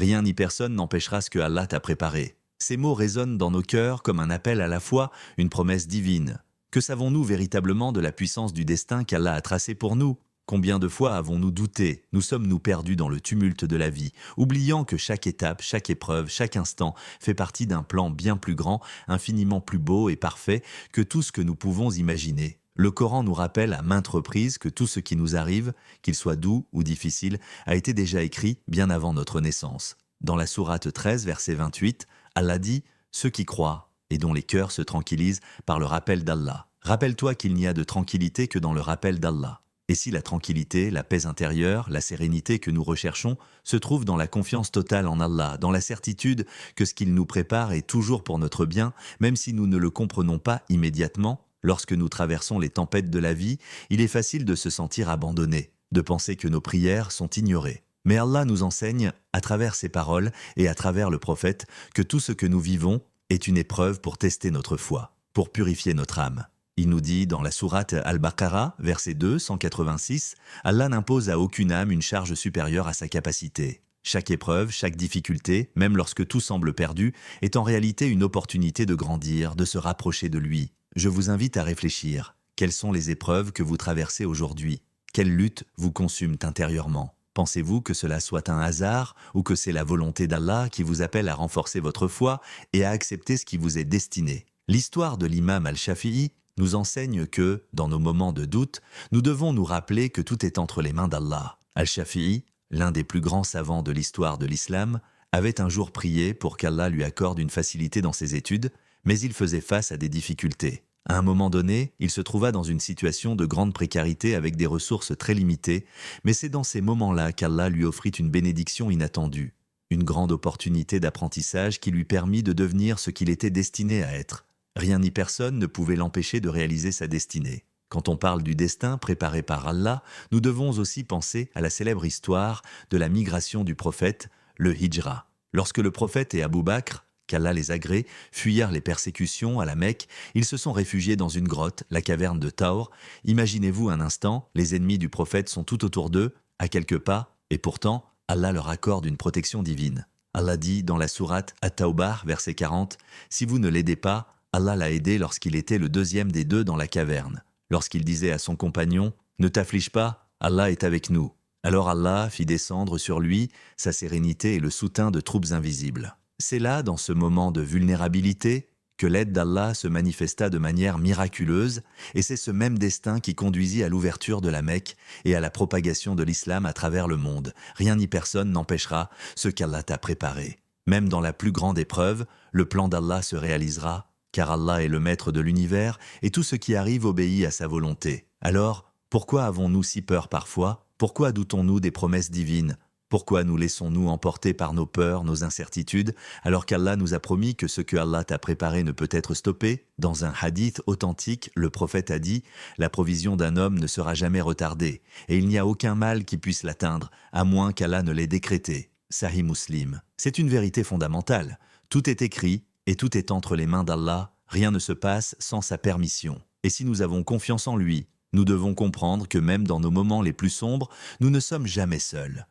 Rien ni personne n'empêchera ce que Allah t'a préparé. Ces mots résonnent dans nos cœurs comme un appel à la foi, une promesse divine. Que savons-nous véritablement de la puissance du destin qu'Allah a tracé pour nous? Combien de fois avons-nous douté, nous sommes-nous perdus dans le tumulte de la vie, oubliant que chaque étape, chaque épreuve, chaque instant fait partie d'un plan bien plus grand, infiniment plus beau et parfait que tout ce que nous pouvons imaginer. Le Coran nous rappelle à maintes reprises que tout ce qui nous arrive, qu'il soit doux ou difficile, a été déjà écrit bien avant notre naissance. Dans la sourate 13, verset 28, Allah dit « Ceux qui croient et dont les cœurs se tranquillisent par le rappel d'Allah. Rappelle-toi qu'il n'y a de tranquillité que dans le rappel d'Allah. » Et si la tranquillité, la paix intérieure, la sérénité que nous recherchons se trouve dans la confiance totale en Allah, dans la certitude que ce qu'il nous prépare est toujours pour notre bien, même si nous ne le comprenons pas immédiatement, lorsque nous traversons les tempêtes de la vie, il est facile de se sentir abandonné, de penser que nos prières sont ignorées. Mais Allah nous enseigne, à travers ses paroles et à travers le prophète, que tout ce que nous vivons est une épreuve pour tester notre foi, pour purifier notre âme. Il nous dit dans la sourate Al-Baqarah, verset 2, 186, Allah n'impose à aucune âme une charge supérieure à sa capacité. Chaque épreuve, chaque difficulté, même lorsque tout semble perdu, est en réalité une opportunité de grandir, de se rapprocher de lui. Je vous invite à réfléchir. Quelles sont les épreuves que vous traversez aujourd'hui? Quelles luttes vous consument intérieurement? Pensez-vous que cela soit un hasard ou que c'est la volonté d'Allah qui vous appelle à renforcer votre foi et à accepter ce qui vous est destiné? L'histoire de l'imam Al-Shafi'i nous enseigne que, dans nos moments de doute, nous devons nous rappeler que tout est entre les mains d'Allah. Al-Shafi'i, l'un des plus grands savants de l'histoire de l'islam, avait un jour prié pour qu'Allah lui accorde une facilité dans ses études, mais il faisait face à des difficultés. À un moment donné, il se trouva dans une situation de grande précarité avec des ressources très limitées, mais c'est dans ces moments-là qu'Allah lui offrit une bénédiction inattendue, une grande opportunité d'apprentissage qui lui permit de devenir ce qu'il était destiné à être. Rien ni personne ne pouvait l'empêcher de réaliser sa destinée. Quand on parle du destin préparé par Allah, nous devons aussi penser à la célèbre histoire de la migration du prophète, le Hijra. Lorsque le prophète et Abu Bakr, qu'Allah les agrée, fuyirent les persécutions à la Mecque, ils se sont réfugiés dans une grotte, la caverne de Taur. Imaginez-vous un instant, les ennemis du prophète sont tout autour d'eux, à quelques pas, et pourtant, Allah leur accorde une protection divine. Allah dit dans la sourate At-Tawbah, verset 40, « Si vous ne l'aidez pas, Allah l'a aidé lorsqu'il était le deuxième des deux dans la caverne. Lorsqu'il disait à son compagnon « Ne t'afflige pas, Allah est avec nous ». Alors Allah fit descendre sur lui sa sérénité et le soutien de troupes invisibles. C'est là, dans ce moment de vulnérabilité, que l'aide d'Allah se manifesta de manière miraculeuse, et c'est ce même destin qui conduisit à l'ouverture de la Mecque et à la propagation de l'islam à travers le monde. Rien ni personne n'empêchera ce qu'Allah t'a préparé. Même dans la plus grande épreuve, le plan d'Allah se réalisera, car Allah est le maître de l'univers et tout ce qui arrive obéit à sa volonté. Alors, pourquoi avons-nous si peur parfois? Pourquoi doutons-nous des promesses divines? Pourquoi nous laissons-nous emporter par nos peurs, nos incertitudes, alors qu'Allah nous a promis que ce que Allah t'a préparé ne peut être stoppé? Dans un hadith authentique, le prophète a dit « La provision d'un homme ne sera jamais retardée, et il n'y a aucun mal qui puisse l'atteindre, à moins qu'Allah ne l'ait décrété. » Sahih Muslim. C'est une vérité fondamentale. Tout est écrit, et tout est entre les mains d'Allah, rien ne se passe sans sa permission. Et si nous avons confiance en lui, nous devons comprendre que même dans nos moments les plus sombres, nous ne sommes jamais seuls.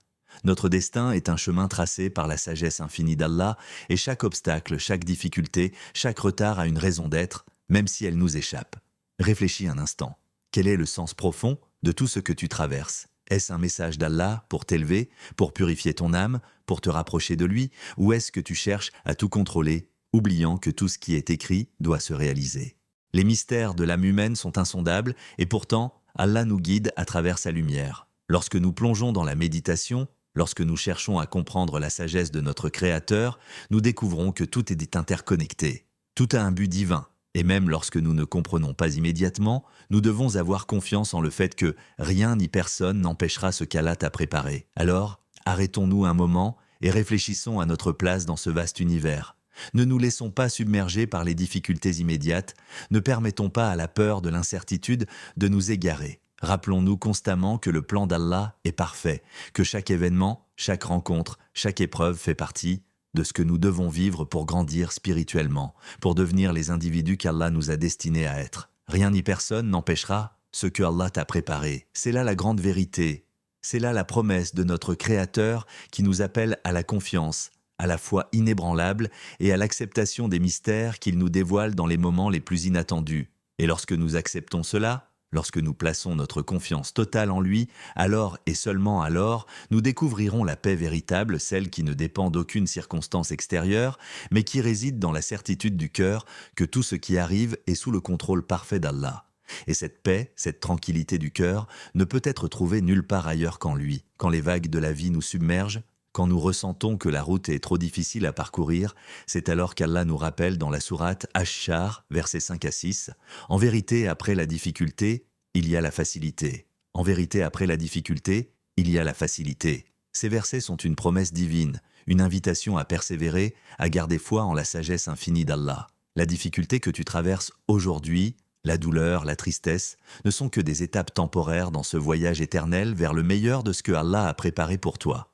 Notre destin est un chemin tracé par la sagesse infinie d'Allah, et chaque obstacle, chaque difficulté, chaque retard a une raison d'être, même si elle nous échappe. Réfléchis un instant. Quel est le sens profond de tout ce que tu traverses? Est-ce un message d'Allah pour t'élever, pour purifier ton âme, pour te rapprocher de lui, ou est-ce que tu cherches à tout contrôler, oubliant que tout ce qui est écrit doit se réaliser? Les mystères de l'âme humaine sont insondables, et pourtant, Allah nous guide à travers sa lumière. Lorsque nous plongeons dans la méditation, lorsque nous cherchons à comprendre la sagesse de notre Créateur, nous découvrons que tout est interconnecté. Tout a un but divin. Et même lorsque nous ne comprenons pas immédiatement, nous devons avoir confiance en le fait que rien ni personne n'empêchera ce qu'Allah t'a préparé. Alors, arrêtons-nous un moment et réfléchissons à notre place dans ce vaste univers. Ne nous laissons pas submerger par les difficultés immédiates, ne permettons pas à la peur de l'incertitude de nous égarer. Rappelons-nous constamment que le plan d'Allah est parfait, que chaque événement, chaque rencontre, chaque épreuve fait partie de ce que nous devons vivre pour grandir spirituellement, pour devenir les individus qu'Allah nous a destinés à être. Rien ni personne n'empêchera ce que Allah t'a préparé. C'est là la grande vérité. C'est là la promesse de notre Créateur qui nous appelle à la confiance, à la foi inébranlable et à l'acceptation des mystères qu'il nous dévoile dans les moments les plus inattendus. Et lorsque nous acceptons cela, lorsque nous plaçons notre confiance totale en lui, alors et seulement alors, nous découvrirons la paix véritable, celle qui ne dépend d'aucune circonstance extérieure, mais qui réside dans la certitude du cœur que tout ce qui arrive est sous le contrôle parfait d'Allah. Et cette paix, cette tranquillité du cœur, ne peut être trouvée nulle part ailleurs qu'en lui. Quand les vagues de la vie nous submergent, quand nous ressentons que la route est trop difficile à parcourir, c'est alors qu'Allah nous rappelle dans la sourate Ash-Shar, versets 5 à 6, « En vérité, après la difficulté, il y a la facilité. En vérité, après la difficulté, il y a la facilité. » Ces versets sont une promesse divine, une invitation à persévérer, à garder foi en la sagesse infinie d'Allah. La difficulté que tu traverses aujourd'hui, la douleur, la tristesse, ne sont que des étapes temporaires dans ce voyage éternel vers le meilleur de ce que Allah a préparé pour toi.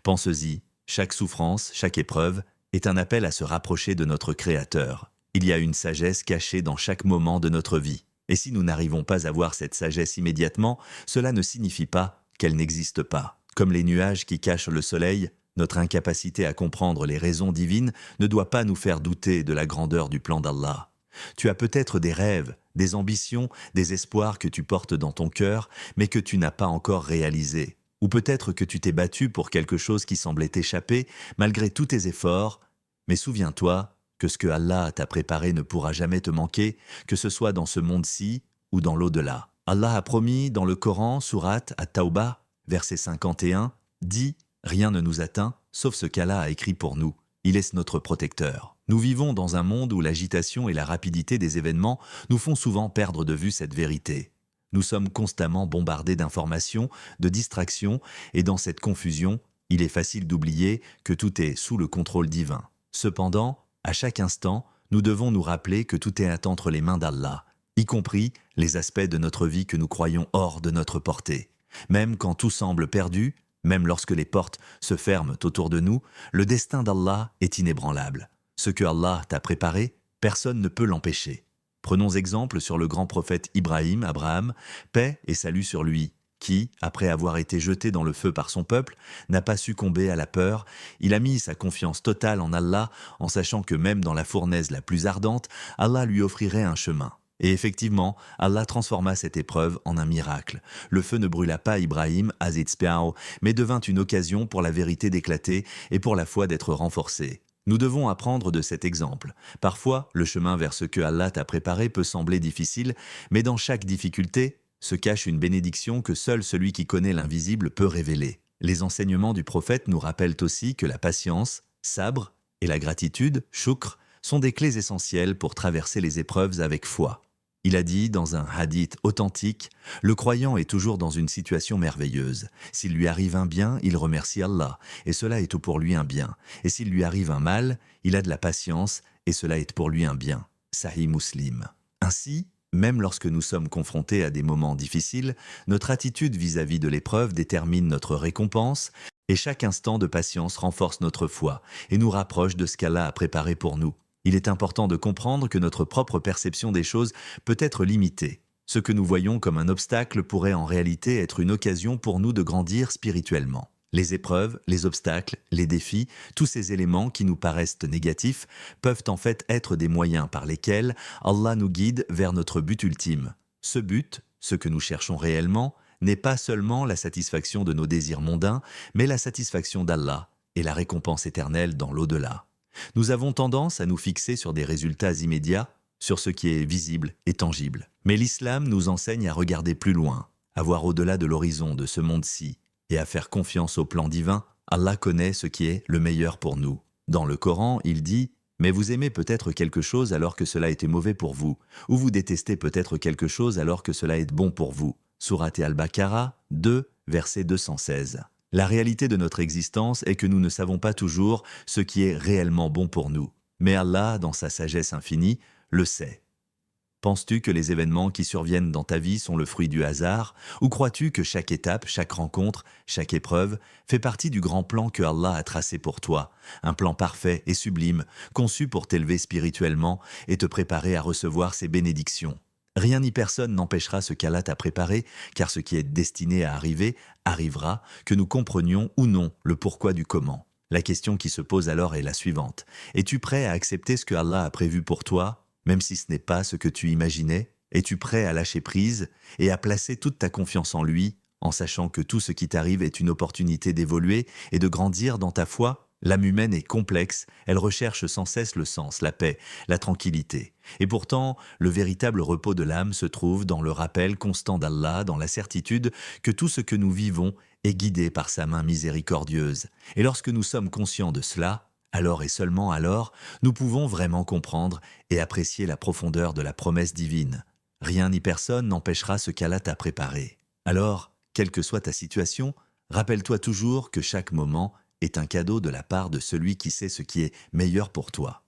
Pense-y, chaque souffrance, chaque épreuve est un appel à se rapprocher de notre Créateur. Il y a une sagesse cachée dans chaque moment de notre vie. Et si nous n'arrivons pas à voir cette sagesse immédiatement, cela ne signifie pas qu'elle n'existe pas. Comme les nuages qui cachent le soleil, notre incapacité à comprendre les raisons divines ne doit pas nous faire douter de la grandeur du plan d'Allah. Tu as peut-être des rêves, des ambitions, des espoirs que tu portes dans ton cœur, mais que tu n'as pas encore réalisés. Ou peut-être que tu t'es battu pour quelque chose qui semblait t'échapper, malgré tous tes efforts. Mais souviens-toi que ce que Allah t'a préparé ne pourra jamais te manquer, que ce soit dans ce monde-ci ou dans l'au-delà. Allah a promis dans le Coran, sourate At-Tawbah, verset 51, dit « Rien ne nous atteint, sauf ce qu'Allah a écrit pour nous. Il est notre protecteur. » Nous vivons dans un monde où l'agitation et la rapidité des événements nous font souvent perdre de vue cette vérité. Nous sommes constamment bombardés d'informations, de distractions, et dans cette confusion, il est facile d'oublier que tout est sous le contrôle divin. Cependant, à chaque instant, nous devons nous rappeler que tout est entre les mains d'Allah, y compris les aspects de notre vie que nous croyons hors de notre portée. Même quand tout semble perdu, même lorsque les portes se ferment autour de nous, le destin d'Allah est inébranlable. Ce que Allah t'a préparé, personne ne peut l'empêcher. Prenons exemple sur le grand prophète Ibrahim, Abraham, paix et salut sur lui, qui, après avoir été jeté dans le feu par son peuple, n'a pas succombé à la peur. Il a mis sa confiance totale en Allah, en sachant que même dans la fournaise la plus ardente, Allah lui offrirait un chemin. Et effectivement, Allah transforma cette épreuve en un miracle. Le feu ne brûla pas Ibrahim, Azizpiao, mais devint une occasion pour la vérité d'éclater et pour la foi d'être renforcée. Nous devons apprendre de cet exemple. Parfois, le chemin vers ce que Allah t'a préparé peut sembler difficile, mais dans chaque difficulté se cache une bénédiction que seul celui qui connaît l'invisible peut révéler. Les enseignements du prophète nous rappellent aussi que la patience, sabre, et la gratitude, shukr, sont des clés essentielles pour traverser les épreuves avec foi. Il a dit dans un hadith authentique, « Le croyant est toujours dans une situation merveilleuse. S'il lui arrive un bien, il remercie Allah, et cela est pour lui un bien. Et s'il lui arrive un mal, il a de la patience, et cela est pour lui un bien. » Sahih Muslim. Ainsi, même lorsque nous sommes confrontés à des moments difficiles, notre attitude vis-à-vis de l'épreuve détermine notre récompense, et chaque instant de patience renforce notre foi et nous rapproche de ce qu'Allah a préparé pour nous. Il est important de comprendre que notre propre perception des choses peut être limitée. Ce que nous voyons comme un obstacle pourrait en réalité être une occasion pour nous de grandir spirituellement. Les épreuves, les obstacles, les défis, tous ces éléments qui nous paraissent négatifs peuvent en fait être des moyens par lesquels Allah nous guide vers notre but ultime. Ce but, ce que nous cherchons réellement, n'est pas seulement la satisfaction de nos désirs mondains, mais la satisfaction d'Allah et la récompense éternelle dans l'au-delà. Nous avons tendance à nous fixer sur des résultats immédiats, sur ce qui est visible et tangible. Mais l'islam nous enseigne à regarder plus loin, à voir au-delà de l'horizon de ce monde-ci, et à faire confiance au plan divin. Allah connaît ce qui est le meilleur pour nous. Dans le Coran, il dit « Mais vous aimez peut-être quelque chose alors que cela était mauvais pour vous, ou vous détestez peut-être quelque chose alors que cela est bon pour vous. » Sourate Al-Baqarah 2, verset 216. La réalité de notre existence est que nous ne savons pas toujours ce qui est réellement bon pour nous. Mais Allah, dans sa sagesse infinie, le sait. Penses-tu que les événements qui surviennent dans ta vie sont le fruit du hasard, ou crois-tu que chaque étape, chaque rencontre, chaque épreuve fait partie du grand plan que Allah a tracé pour toi, un plan parfait et sublime, conçu pour t'élever spirituellement et te préparer à recevoir ses bénédictions? Rien ni personne n'empêchera ce qu'Allah t'a préparé, car ce qui est destiné à arriver arrivera, que nous comprenions ou non le pourquoi du comment. La question qui se pose alors est la suivante. Es-tu prêt à accepter ce que Allah a prévu pour toi, même si ce n'est pas ce que tu imaginais? Es-tu prêt à lâcher prise et à placer toute ta confiance en lui, en sachant que tout ce qui t'arrive est une opportunité d'évoluer et de grandir dans ta foi? L'âme humaine est complexe, elle recherche sans cesse le sens, la paix, la tranquillité. Et pourtant, le véritable repos de l'âme se trouve dans le rappel constant d'Allah, dans la certitude que tout ce que nous vivons est guidé par sa main miséricordieuse. Et lorsque nous sommes conscients de cela, alors et seulement alors, nous pouvons vraiment comprendre et apprécier la profondeur de la promesse divine. Rien ni personne n'empêchera ce qu'Allah t'a préparé. Alors, quelle que soit ta situation, rappelle-toi toujours que chaque moment est un cadeau de la part de celui qui sait ce qui est meilleur pour toi.